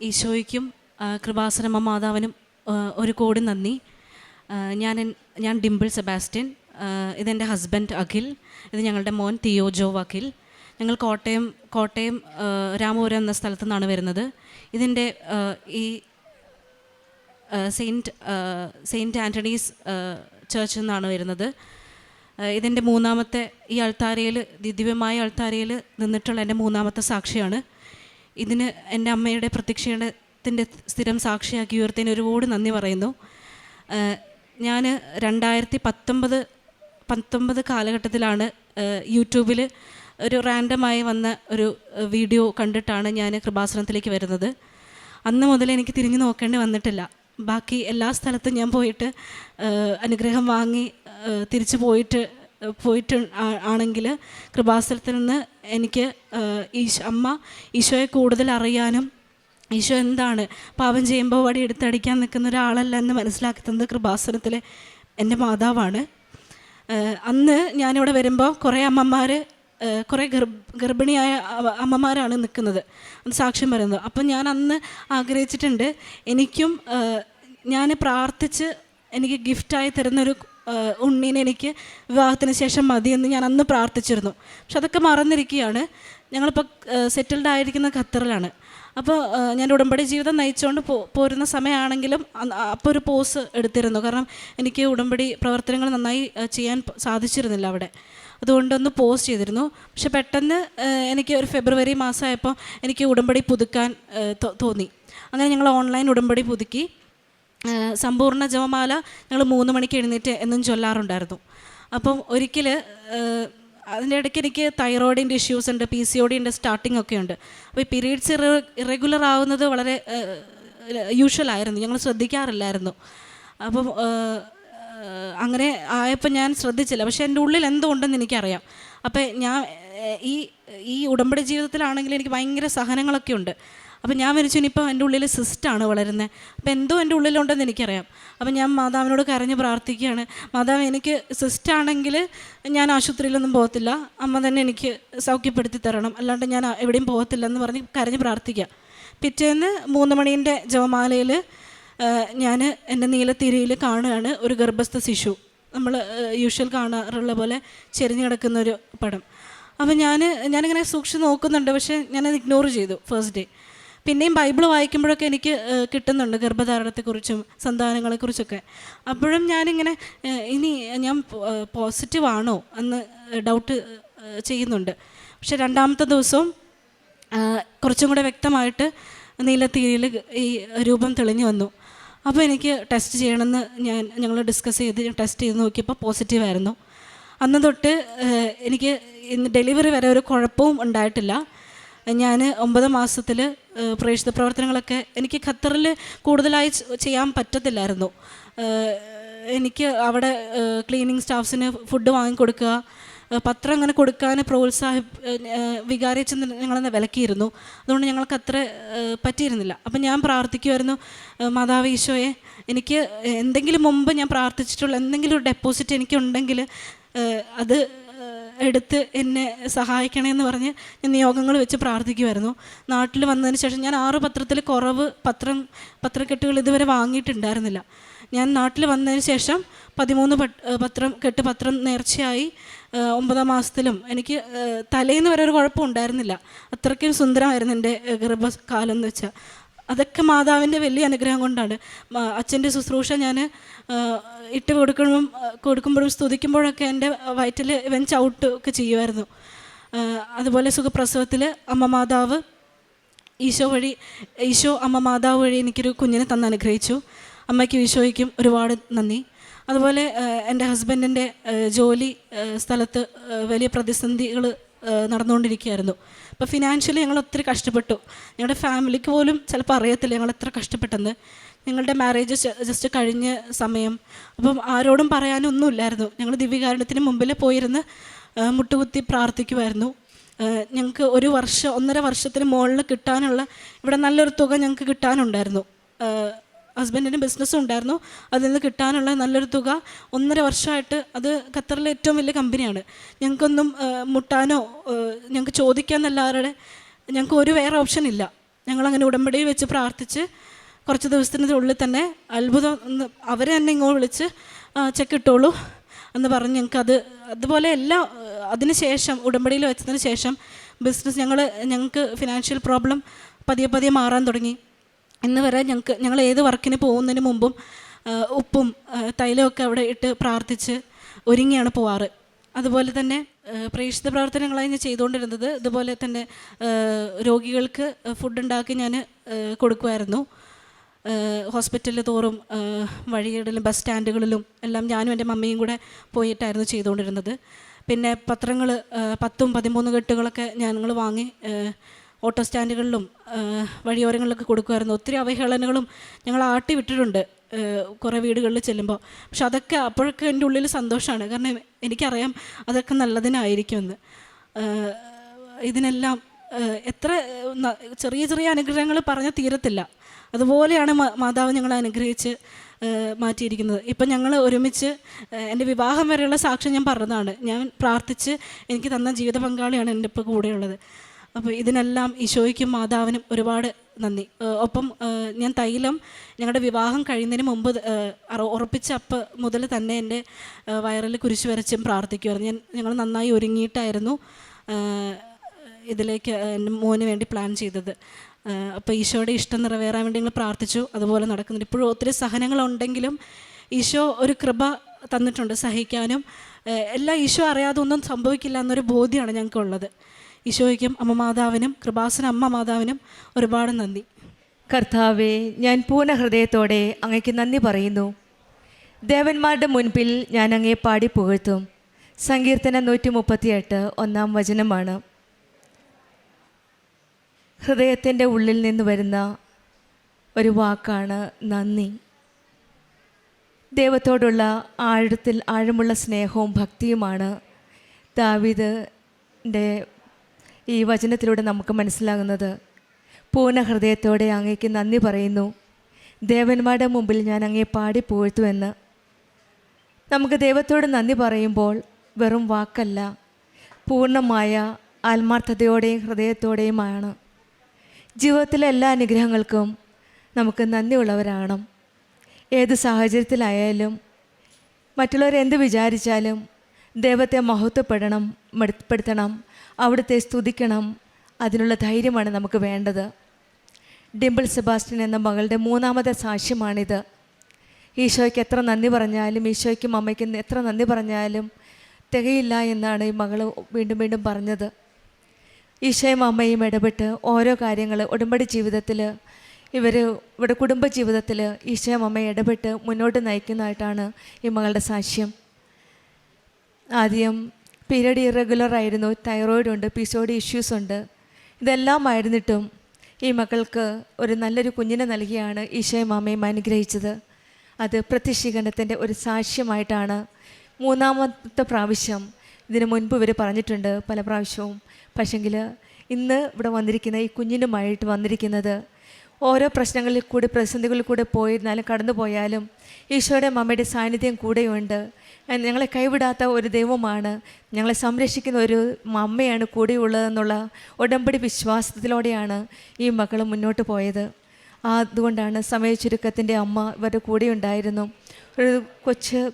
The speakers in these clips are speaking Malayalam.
ഈശോയ്ക്കും കൃപാസനമ്മ മാതാവിനും ഒരു കോടി നന്ദി. ഞാൻ ഡിംപിൾ സെബാസ്റ്റ്യൻ, ഇതെൻ്റെ ഹസ്ബൻഡ് അഖിൽ, ഇത് ഞങ്ങളുടെ മോൻ തിയോജോ അഖിൽ. ഞങ്ങൾ കോട്ടയം രാമപുരം എന്ന സ്ഥലത്തു നിന്നാണ് വരുന്നത്. ഇതിൻ്റെ ഈ സെയിൻറ്റ് ആൻ്റണീസ് ചർച്ചിൽ നിന്നാണ് വരുന്നത്. ഇതിൻ്റെ മൂന്നാമത്തെ ഈ അൾത്താരയിൽ, ദിവ്യമായ അൾത്താരയിൽ നിന്നിട്ടുള്ള എൻ്റെ മൂന്നാമത്തെ സാക്ഷിയാണ്. ഇതിന് എൻ്റെ അമ്മയുടെ പ്രത്യക്ഷത്തിൻ്റെ സ്ഥിരം സാക്ഷിയാക്കി ഉയർത്തിന് ഒരുപാട് നന്ദി പറയുന്നു. ഞാൻ 2019 കാലഘട്ടത്തിലാണ് യൂട്യൂബിൽ ഒരു റാൻഡമായി വന്ന ഒരു വീഡിയോ കണ്ടിട്ടാണ് ഞാൻ കൃപാസനത്തിലേക്ക് വരുന്നത്. അന്ന് മുതൽ എനിക്ക് തിരിഞ്ഞു നോക്കേണ്ടി വന്നിട്ടില്ല. ബാക്കി എല്ലാ സ്ഥലത്തും ഞാൻ പോയിട്ട് അനുഗ്രഹം വാങ്ങി തിരിച്ചു പോയിട്ട് ആണെങ്കിൽ കൃപാസനത്തിൽ നിന്ന് എനിക്ക് അമ്മ ഈശോയെ കൂടുതൽ അറിയാനും ഈശോ എന്താണ് പാപം ചെയ്യുമ്പോൾ വടി എടുത്തടിക്കാൻ നിൽക്കുന്ന ഒരാളല്ല എന്ന് മനസ്സിലാക്കി തന്നത് കൃപാസനത്തിലെ എൻ്റെ മാതാവാണ്. അന്ന് ഞാനിവിടെ വരുമ്പോൾ കുറേ അമ്മമാർ, കുറേ ഗർഭിണിയായ അമ്മമാരാണ് നിൽക്കുന്നത്, അത് സാക്ഷ്യം പറയുന്നത്. അപ്പം ഞാൻ അന്ന് ആഗ്രഹിച്ചിട്ടുണ്ട്, എനിക്കും ഞാൻ പ്രാർത്ഥിച്ച് എനിക്ക് ഗിഫ്റ്റായി തരുന്നൊരു ഉണ്ണീനെ എനിക്ക് വിവാഹത്തിന് ശേഷം മതിയെന്ന് ഞാൻ അന്ന് പ്രാർത്ഥിച്ചിരുന്നു. പക്ഷെ അതൊക്കെ മറന്നിരിക്കുകയാണ്. ഞങ്ങളിപ്പോൾ സെറ്റിൽഡ് ആയിരിക്കുന്ന ഖത്തറിലാണ്. അപ്പോൾ ഞാൻ ഉടമ്പടി ജീവിതം നയിച്ചുകൊണ്ട് പോരുന്ന സമയമാണെങ്കിലും അപ്പോൾ ഒരു പോസ് എടുത്തിരുന്നു. കാരണം എനിക്ക് ഉടമ്പടി പ്രവർത്തനങ്ങൾ നന്നായി ചെയ്യാൻ സാധിച്ചിരുന്നില്ല അവിടെ. അതുകൊണ്ടൊന്ന് പോസ്റ്റ് ചെയ്തിരുന്നു. പക്ഷെ പെട്ടെന്ന് എനിക്ക് ഒരു ഫെബ്രുവരി മാസമായപ്പോൾ എനിക്ക് ഉടമ്പടി പുതുക്കാൻ തോന്നി. അങ്ങനെ ഞങ്ങൾ ഓൺലൈൻ ഉടമ്പടി പുതുക്കി. സമ്പൂർണ്ണ ജപമാല ഞങ്ങൾ 3 മണിക്ക് എഴുന്നേറ്റ് എന്നും ചൊല്ലാറുണ്ടായിരുന്നു. അപ്പം ഒരിക്കൽ അതിൻ്റെ ഇടയ്ക്ക് എനിക്ക് തൈറോയിഡിൻ്റെ ഇഷ്യൂസ് ഉണ്ട്, PCOD ഉണ്ട്, സ്റ്റാർട്ടിംഗ് ഒക്കെ ഉണ്ട്. അപ്പോൾ ഈ പീരീഡ്സ് ഇറഗുലർ ആവുന്നത് വളരെ യൂഷ്വലായിരുന്നു, ഞങ്ങൾ ശ്രദ്ധിക്കാറില്ലായിരുന്നു. അപ്പം അങ്ങനെ ആയപ്പോൾ ഞാൻ ശ്രദ്ധിച്ചില്ല. പക്ഷേ എൻ്റെ ഉള്ളിൽ എന്തോ ഉണ്ടെന്ന് എനിക്കറിയാം. അപ്പം ഞാൻ ഈ ഉടമ്പടി ജീവിതത്തിലാണെങ്കിൽ എനിക്ക് ഭയങ്കര സഹനങ്ങളൊക്കെ ഉണ്ട്. അപ്പം ഞാൻ വിചാരിച്ചു ഇനിയിപ്പോൾ എൻ്റെ ഉള്ളിൽ സിസ്റ്റാണ് വളരുന്നത്. അപ്പോൾ എന്തോ എൻ്റെ ഉള്ളിലുണ്ടെന്ന് എനിക്കറിയാം. അപ്പം ഞാൻ മാതാവിനോട് കരഞ്ഞ് പ്രാർത്ഥിക്കുകയാണ്, മാതാവ് എനിക്ക് സിസ്റ്റാണെങ്കിൽ ഞാൻ ആശുപത്രിയിലൊന്നും പോകത്തില്ല, അമ്മ തന്നെ എനിക്ക് സൗഖ്യപ്പെടുത്തി തരണം, അല്ലാണ്ട് ഞാൻ എവിടെയും പോകത്തില്ല എന്ന് പറഞ്ഞ് കരഞ്ഞ് പ്രാർത്ഥിക്കുക. പിറ്റേന്ന് 3 മണീൻ്റെ ജപമാലയിൽ ഞാൻ എൻ്റെ നീലത്തിരിയിൽ കാണുകയാണ് ഒരു ഗർഭസ്ഥ ശിശു. നമ്മൾ യൂഷ്വൽ കാണാറുള്ള പോലെ ചെരിഞ്ഞ് കിടക്കുന്നൊരു പടം. അപ്പം ഞാനിങ്ങനെ സൂക്ഷിച്ച് നോക്കുന്നുണ്ട്, പക്ഷേ ഞാനത് ഇഗ്നോർ ചെയ്തു ഫസ്റ്റ് ഡേ. പിന്നെയും ബൈബിൾ വായിക്കുമ്പോഴൊക്കെ എനിക്ക് കിട്ടുന്നുണ്ട് ഗർഭധാരണത്തെക്കുറിച്ചും സന്താനങ്ങളെക്കുറിച്ചൊക്കെ. അപ്പോഴും ഞാനിങ്ങനെ ഇനി ഞാൻ പോസിറ്റീവാണോ എന്ന് ഡൗട്ട് ചെയ്യുന്നുണ്ട്. പക്ഷെ 2ാമത്തെ ദിവസവും കുറച്ചും കൂടെ വ്യക്തമായിട്ട് നീലത്തീരിയിൽ ഈ രൂപം തെളിഞ്ഞു വന്നു. അപ്പോൾ എനിക്ക് ടെസ്റ്റ് ചെയ്യണമെന്ന് ഞങ്ങൾ ഡിസ്കസ് ചെയ്ത് ടെസ്റ്റ് ചെയ്ത് നോക്കിയപ്പോൾ പോസിറ്റീവായിരുന്നു. അന്ന് തൊട്ട് എനിക്ക് ഡെലിവറി വരെ ഒരു കുഴപ്പവും ഉണ്ടായിട്ടില്ല. ഞാൻ 9 മാസത്തിൽ പ്രേക്ഷിത പ്രവർത്തനങ്ങളൊക്കെ എനിക്ക് ഖത്തറിൽ കൂടുതലായി ചെയ്യാൻ പറ്റത്തില്ലായിരുന്നു. എനിക്ക് അവിടെ ക്ലീനിങ് സ്റ്റാഫ്സിന് ഫുഡ് വാങ്ങിക്കൊടുക്കുക, പത്രം അങ്ങനെ കൊടുക്കാൻ വികാരിച്ച് ഞങ്ങളെന്നെ വിലക്കിയിരുന്നു. അതുകൊണ്ട് ഞങ്ങൾക്ക് അത്ര പറ്റിയിരുന്നില്ല. അപ്പം ഞാൻ പ്രാർത്ഥിക്കുമായിരുന്നു, മാതാവ് ഈശോയെ, എനിക്ക് എന്തെങ്കിലും മുമ്പ് ഞാൻ പ്രാർത്ഥിച്ചിട്ടുള്ള എന്തെങ്കിലും ഒരു ഡെപ്പോസിറ്റ് എനിക്കുണ്ടെങ്കിൽ അത് എടുത്ത് എന്നെ സഹായിക്കണമെന്ന് പറഞ്ഞ് ഞാൻ നിയോഗങ്ങൾ വെച്ച് പ്രാർത്ഥിക്കുമായിരുന്നു. നാട്ടിൽ വന്നതിന് ശേഷം ഞാൻ 6 പത്രത്തിൽ കുറവ് പത്രക്കെട്ടുകൾ ഇതുവരെ വാങ്ങിയിട്ടുണ്ടായിരുന്നില്ല. ഞാൻ നാട്ടിൽ വന്നതിന് ശേഷം 13 പത്രം നേർച്ചയായി 9 മാസത്തിലും എനിക്ക് തലേന്ന് വരെ ഒരു കുഴപ്പം ഉണ്ടായിരുന്നില്ല. അത്രയ്ക്കും സുന്ദരമായിരുന്നു എൻ്റെ ഗർഭകാലം എന്ന് വെച്ചാൽ. അതൊക്കെ മാതാവിൻ്റെ വലിയ അനുഗ്രഹം കൊണ്ടാണ്. അച്ഛൻ്റെ ശുശ്രൂഷ ഞാൻ ഇട്ട് കൊടുക്കുമ്പോഴും സ്തുതിക്കുമ്പോഴൊക്കെ എൻ്റെ വയറ്റിൽ ഇവൻ ചവിട്ട് ഒക്കെ ചെയ്യുമായിരുന്നു. അതുപോലെ സുഖപ്രസവത്തിൽ അമ്മ മാതാവ് ഈശോ അമ്മ മാതാവ് വഴി എനിക്കൊരു കുഞ്ഞിനെ തന്ന് അനുഗ്രഹിച്ചു. അമ്മയ്ക്കും ഈശോയ്ക്കും ഒരുപാട് നന്ദി. അതുപോലെ എൻ്റെ ഹസ്ബൻഡിൻ്റെ ജോലി സ്ഥലത്ത് വലിയ പ്രതിസന്ധികൾ നടന്നുകൊണ്ടിരിക്കുകയായിരുന്നു. അപ്പോൾ ഫിനാൻഷ്യലി ഞങ്ങൾ ഒത്തിരി കഷ്ടപ്പെട്ടു. ഞങ്ങളുടെ ഫാമിലിക്ക് പോലും ചിലപ്പോൾ അറിയത്തില്ല ഞങ്ങൾ എത്ര കഷ്ടപ്പെട്ടെന്ന്. ഞങ്ങളുടെ മാരേജ് ജസ്റ്റ് കഴിഞ്ഞ സമയം. അപ്പം ആരോടും പറയാനൊന്നുമില്ലായിരുന്നു. ഞങ്ങൾ ദിവ്യകാരുണ്യത്തിന് മുമ്പിൽ പോയിരുന്ന് മുട്ടുകുത്തി പ്രാർത്ഥിക്കുമായിരുന്നു. ഞങ്ങൾക്ക് 1.5 വർഷത്തിന് മുകളിൽ കിട്ടാനുള്ള ഇവിടെ നല്ലൊരു തുക ഞങ്ങൾക്ക് കിട്ടാനുണ്ടായിരുന്നു. ഹസ്ബൻഡിന് ബിസിനസ്സും ഉണ്ടായിരുന്നു. അതിൽ നിന്ന് കിട്ടാനുള്ള നല്ലൊരു തുക 1.5 വർഷമായിട്ട്, അത് ഖത്തറിലെ ഏറ്റവും വലിയ കമ്പനിയാണ്. ഞങ്ങൾക്കൊന്നും മുട്ടാനോ ഞങ്ങൾക്ക് ചോദിക്കാമെന്നല്ലാതെ ഞങ്ങൾക്ക് വേറെ ഓപ്ഷൻ ഇല്ല. ഞങ്ങളങ്ങനെ ഉടമ്പടിയിൽ വെച്ച് പ്രാർത്ഥിച്ച് കുറച്ച് ദിവസത്തിനുള്ളിൽ തന്നെ അത്ഭുതം അവർ തന്നെ ഇങ്ങോട്ട് വിളിച്ച് ചെക്ക് ഇട്ടോളൂ എന്ന് പറഞ്ഞ് ഞങ്ങൾക്കത് അതുപോലെ എല്ലാം അതിന് ശേഷം ഉടമ്പടിയിൽ വെച്ചതിന് ശേഷം ബിസിനസ് ഞങ്ങൾക്ക് ഫിനാൻഷ്യൽ പ്രോബ്ലം പതിയെ മാറാൻ തുടങ്ങി. ഇന്ന് വരെ ഞങ്ങൾ ഏത് വർക്കിന് പോകുന്നതിന് മുമ്പും ഉപ്പും തൈലമൊക്കെ അവിടെ ഇട്ട് പ്രാർത്ഥിച്ച് ഒരുങ്ങിയാണ് പോവാറ്. അതുപോലെ തന്നെ പ്രേക്ഷിത പ്രവർത്തനങ്ങളായി ഞാൻ ചെയ്തുകൊണ്ടിരുന്നത്. ഇതുപോലെ തന്നെ രോഗികൾക്ക് ഫുഡ് ഉണ്ടാക്കി ഞാൻ കൊടുക്കുമായിരുന്നു. ഹോസ്പിറ്റലിൽ തോറും വഴിയിടലും ബസ് സ്റ്റാൻഡുകളിലും എല്ലാം ഞാനും എൻ്റെ മമ്മിയും കൂടെ പോയിട്ടായിരുന്നു ചെയ്തുകൊണ്ടിരുന്നത്. പിന്നെ പത്രങ്ങൾ 10-13 കെട്ടുകളൊക്കെ ഞങ്ങൾ വാങ്ങി ഓട്ടോ സ്റ്റാൻഡുകളിലും വഴിയോരങ്ങളിലൊക്കെ കൊടുക്കുമായിരുന്നു. ഒത്തിരി അവഹേളനങ്ങളും ഞങ്ങൾ ആട്ടി വിട്ടിട്ടുണ്ട് കുറേ വീടുകളിൽ ചെല്ലുമ്പോൾ. പക്ഷെ അതൊക്കെ അപ്പോഴൊക്കെ എൻ്റെ ഉള്ളിൽ സന്തോഷമാണ്. കാരണം എനിക്കറിയാം അതൊക്കെ നല്ലതിനായിരിക്കുമെന്ന്. ഇതിനെല്ലാം എത്ര ചെറിയ ചെറിയ അനുഗ്രഹങ്ങൾ പറഞ്ഞാൽ തീരത്തില്ല. അതുപോലെയാണ് മാതാവ് ഞങ്ങളെ അനുഗ്രഹിച്ച് മാറ്റിയിരിക്കുന്നത്. ഇപ്പം ഞങ്ങൾ ഒരുമിച്ച് എൻ്റെ വിവാഹം വരെയുള്ള സാക്ഷ്യം ഞാൻ പറഞ്ഞതാണ്. ഞാൻ പ്രാർത്ഥിച്ച് എനിക്ക് തന്ന ജീവിത പങ്കാളിയാണ് എൻ്റെ ഇപ്പോൾ കൂടെയുള്ളത്. അപ്പോൾ ഇതിനെല്ലാം ഈശോയ്ക്കും മാതാവിനും ഒരുപാട് നന്ദി. ഒപ്പം ഞാൻ തൈലം ഞങ്ങളുടെ വിവാഹം കഴിയുന്നതിന് മുമ്പ് ഉറപ്പിച്ച അപ്പം മുതൽ തന്നെ എൻ്റെ വയറിൽ കുരിശ് വരച്ചും പ്രാർത്ഥിക്കുമായിരുന്നു. ഞങ്ങൾ നന്നായി ഒരുങ്ങിയിട്ടായിരുന്നു ഇതിലേക്ക് എൻ്റെ മോന് വേണ്ടി പ്ലാൻ ചെയ്തത്. അപ്പോൾ ഈശോയുടെ ഇഷ്ടം നിറവേറാൻ വേണ്ടി ഞങ്ങൾ പ്രാർത്ഥിച്ചു. അതുപോലെ നടക്കുന്നുണ്ട്. ഇപ്പോഴും ഒത്തിരി സഹനങ്ങളുണ്ടെങ്കിലും ഈശോ ഒരു കൃപ തന്നിട്ടുണ്ട് സഹിക്കാനും. എല്ലാം ഈശോ അറിയാതെ ഒന്നും സംഭവിക്കില്ല എന്നൊരു ബോധ്യമാണ് ഞങ്ങൾക്കുള്ളത്. ഈശോയ്ക്കും അമ്മ മാതാവിനും കൃപാസന അമ്മ മാതാവിനും ഒരുപാട് നന്ദി. കർത്താവേ, ഞാൻ പൂർണ്ണ ഹൃദയത്തോടെ അങ്ങയ്ക്ക് നന്ദി പറയുന്നു. ദേവന്മാരുടെ മുൻപിൽ ഞാൻ അങ്ങയെ പാടി പുകഴ്ത്തും. സങ്കീർത്തനം 138 1-ാം വചനമാണ്. ഹൃദയത്തിൻ്റെ ഉള്ളിൽ നിന്ന് വരുന്ന ഒരു വാക്കാണ് നന്ദി. ദൈവത്തോടുള്ള ആഴമുള്ള സ്നേഹവും ഭക്തിയുമാണ് ദാവീദിൻ്റെ ഈ വചനത്തിലൂടെ നമുക്ക് മനസ്സിലാകുന്നത്. പൂർണ്ണ ഹൃദയത്തോടെ അങ്ങേക്ക് നന്ദി പറയുന്നു. ദേവന്മാരുടെ മുമ്പിൽ ഞാൻ അങ്ങയെ പാടി പുകഴ്ത്തുമെന്ന്. നമുക്ക് ദൈവത്തോട് നന്ദി പറയുമ്പോൾ വെറും വാക്കല്ല, പൂർണ്ണമായ ആത്മാർത്ഥതയോടെയും ഹൃദയത്തോടെയുമാണ്. ജീവിതത്തിലെ എല്ലാ അനുഗ്രഹങ്ങൾക്കും നമുക്ക് നന്ദിയുള്ളവരാണ്. ഏത് സാഹചര്യത്തിലായാലും മറ്റുള്ളവരെന്ത് വിചാരിച്ചാലും ദൈവത്തെ മഹത്വപ്പെടുത്തണം, അവിടുത്തെ സ്തുതിക്കണം. അതിനുള്ള ധൈര്യമാണ് നമുക്ക് വേണ്ടത്. ഡിംപിൾ സെബാസ്റ്റ്യൻ എന്ന മകളുടെ 3ാമത്തെ സാക്ഷ്യമാണിത്. ഈശോയ്ക്ക് എത്ര നന്ദി പറഞ്ഞാലും, ഈശോയ്ക്കും അമ്മയ്ക്കും എത്ര നന്ദി പറഞ്ഞാലും തികയില്ല എന്നാണ് ഈ മകൾ വീണ്ടും വീണ്ടും പറഞ്ഞത്. ഈശോയും അമ്മയും ഇടപെട്ട് ഓരോ കാര്യങ്ങൾ ഉടമ്പടി ജീവിതത്തിൽ ഇവിടെ കുടുംബ ജീവിതത്തിൽ ഈശോയും അമ്മയും ഇടപെട്ട് മുന്നോട്ട് നയിക്കുന്നതായിട്ടാണ് ഈ മകളുടെ സാക്ഷ്യം. ആദ്യം പീരിയഡ് ഇറഗുലർ ആയിരുന്നു, തൈറോയിഡ് ഉണ്ട്, PCOD ഇഷ്യൂസ് ഉണ്ട്. ഇതെല്ലാം ആയിരുന്നിട്ടും ഈ മക്കൾക്ക് ഒരു നല്ലൊരു കുഞ്ഞിനെ നൽകിയാണ് ഈശോയും അമ്മയും അനുഗ്രഹിച്ചത്. അത് പ്രത്യക്ഷീകരണത്തിൻ്റെ ഒരു സാക്ഷ്യമായിട്ടാണ്. 3ാമത്തെ പ്രാവശ്യം, ഇതിനു മുൻപ് ഇവർ പറഞ്ഞിട്ടുണ്ട് പല പ്രാവശ്യവും. പക്ഷെങ്കിൽ ഇന്ന് ഇവിടെ വന്നിരിക്കുന്ന ഈ കുഞ്ഞിനുമായിട്ട് വന്നിരിക്കുന്നത് ഓരോ പ്രശ്നങ്ങളിൽ കൂടി പ്രതിസന്ധികളിൽ കൂടെ പോയിരുന്നാലും കടന്നു പോയാലും ഈശോയുടെ അമ്മയുടെ സാന്നിധ്യം കൂടെയുണ്ട്. ഞങ്ങളെ കൈവിടാത്ത ഒരു ദൈവമാണ്, ഞങ്ങളെ സംരക്ഷിക്കുന്ന ഒരു അമ്മയാണ് കൂടെയുള്ളതെന്നുള്ള ഉടമ്പടി വിശ്വാസത്തിലൂടെയാണ് ഈ മക്കൾ മുന്നോട്ട് പോയത്. അതുകൊണ്ടാണ് സമയ ചുരുക്കത്തിൻ്റെ അമ്മ ഇവരുടെ കൂടെ ഉണ്ടായിരുന്നു. ഒരു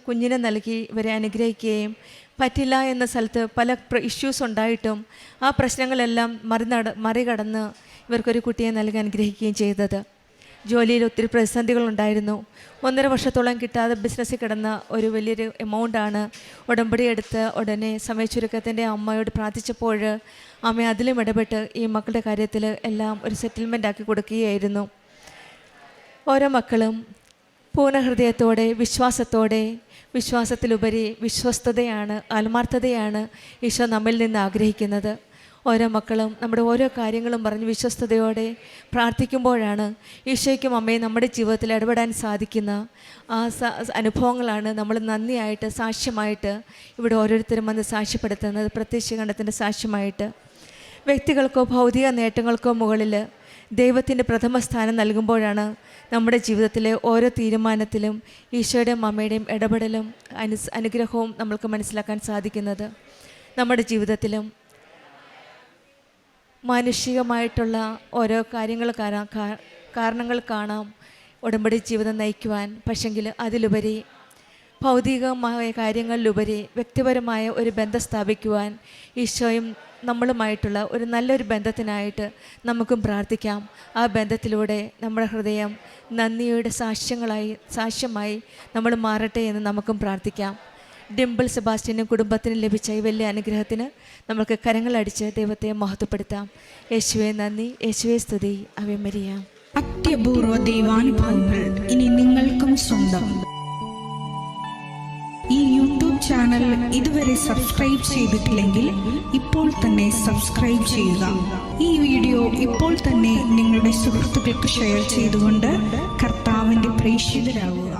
കുഞ്ഞിനെ നൽകി ഇവരെ അനുഗ്രഹിക്കുകയും പറ്റില്ല എന്ന സ്ഥലത്ത് പല ഇഷ്യൂസ് ഉണ്ടായിട്ടും ആ പ്രശ്നങ്ങളെല്ലാം മറികടന്ന് ഇവർക്കൊരു കുട്ടിയെ നൽകി അനുഗ്രഹിക്കുകയും ചെയ്തത്. ജോലിയിൽ ഒത്തിരി പ്രതിസന്ധികളുണ്ടായിരുന്നു. 1.5 വർഷത്തോളം കിട്ടാതെ ബിസിനസ്സിൽ കിടന്ന ഒരു വലിയൊരു എമൗണ്ടാണ് ഉടമ്പടി എടുത്ത് ഉടനെ സമയ ചുരുക്കത്തിൻ്റെ അമ്മയോട് പ്രാർത്ഥിച്ചപ്പോൾ അമ്മ അതിലും ഇടപെട്ട് ഈ മക്കളുടെ കാര്യത്തിൽ എല്ലാം ഒരു സെറ്റിൽമെൻ്റ് ആക്കി കൊടുക്കുകയായിരുന്നു. ഓരോ മക്കളും പൂർണ്ണ ഹൃദയത്തോടെ വിശ്വാസത്തിലുപരി വിശ്വസ്തതയാണ്, ആത്മാർത്ഥതയാണ് ഈശോ നമ്മിൽ നിന്ന് ആഗ്രഹിക്കുന്നത്. ഓരോ മക്കളും നമ്മുടെ ഓരോ കാര്യങ്ങളും പറഞ്ഞ് വിശ്വസ്തയോടെ പ്രാർത്ഥിക്കുമ്പോഴാണ് ഈശോയ്ക്കും അമ്മയും നമ്മുടെ ജീവിതത്തിൽ ഇടപെടാൻ സാധിക്കുന്ന ആ അനുഭവങ്ങളാണ് നമ്മൾ നന്ദിയായിട്ട് സാക്ഷ്യമായിട്ട് ഇവിടെ ഓരോരുത്തരും വന്ന് സാക്ഷ്യപ്പെടുത്തുന്നത്. പ്രത്യക്ഷീകരണത്തിൻ്റെ സാക്ഷ്യമായിട്ട് വ്യക്തികൾക്കോ ഭൗതിക നേട്ടങ്ങൾക്കോ മുകളിൽ ദൈവത്തിൻ്റെ പ്രഥമ സ്ഥാനം നൽകുമ്പോഴാണ് നമ്മുടെ ജീവിതത്തിലെ ഓരോ തീരുമാനത്തിലും ഈശോയുടെയും അമ്മയുടെയും ഇടപെടലും അനുഗ്രഹവും നമ്മൾക്ക് മനസ്സിലാക്കാൻ സാധിക്കുന്നത്. നമ്മുടെ ജീവിതത്തിലും മാനുഷികമായിട്ടുള്ള ഓരോ കാര്യങ്ങൾ കാരണങ്ങൾ കാണാം ഉടമ്പടി ജീവിതം നയിക്കുവാൻ. പക്ഷെങ്കിൽ അതിലുപരി ഭൗതികമായ കാര്യങ്ങളിലുപരി വ്യക്തിപരമായ ഒരു ബന്ധം സ്ഥാപിക്കുവാൻ ഈശോയും നമ്മളുമായിട്ടുള്ള ഒരു നല്ലൊരു ബന്ധത്തിനായിട്ട് നമുക്കും പ്രാർത്ഥിക്കാം. ആ ബന്ധത്തിലൂടെ നമ്മുടെ ഹൃദയം നന്ദിയുടെ സാക്ഷ്യമായി നമ്മൾ മാറട്ടെ എന്ന് നമുക്കും പ്രാർത്ഥിക്കാം. ഡിംപിൾ സെബാസ്റ്റ്യനും കുടുംബത്തിനും ലഭിച്ച ഈ വലിയ അനുഗ്രഹത്തിന് നമുക്ക് കരങ്ങളടിച്ച് ദൈവത്തെ മഹത്വപ്പെടുത്താം. യേശുവേ നന്ദി, യേശുവേ സ്തുതി, അവേ മരിയ. അത്യപൂർവ ദൈവാനുഭവങ്ങൾ ഇനി നിങ്ങൾക്കും സ്വന്തം. ഈ യൂട്യൂബ് ചാനൽ ഇതുവരെ സബ്സ്ക്രൈബ് ചെയ്തിട്ടില്ലെങ്കിൽ ഇപ്പോൾ തന്നെ സബ്സ്ക്രൈബ് ചെയ്യുക. ഈ വീഡിയോ ഇപ്പോൾ തന്നെ നിങ്ങളുടെ സുഹൃത്തുക്കൾക്ക് ഷെയർ ചെയ്തുകൊണ്ട് കർത്താവിൻ്റെ പ്രേക്ഷിതരാകുക.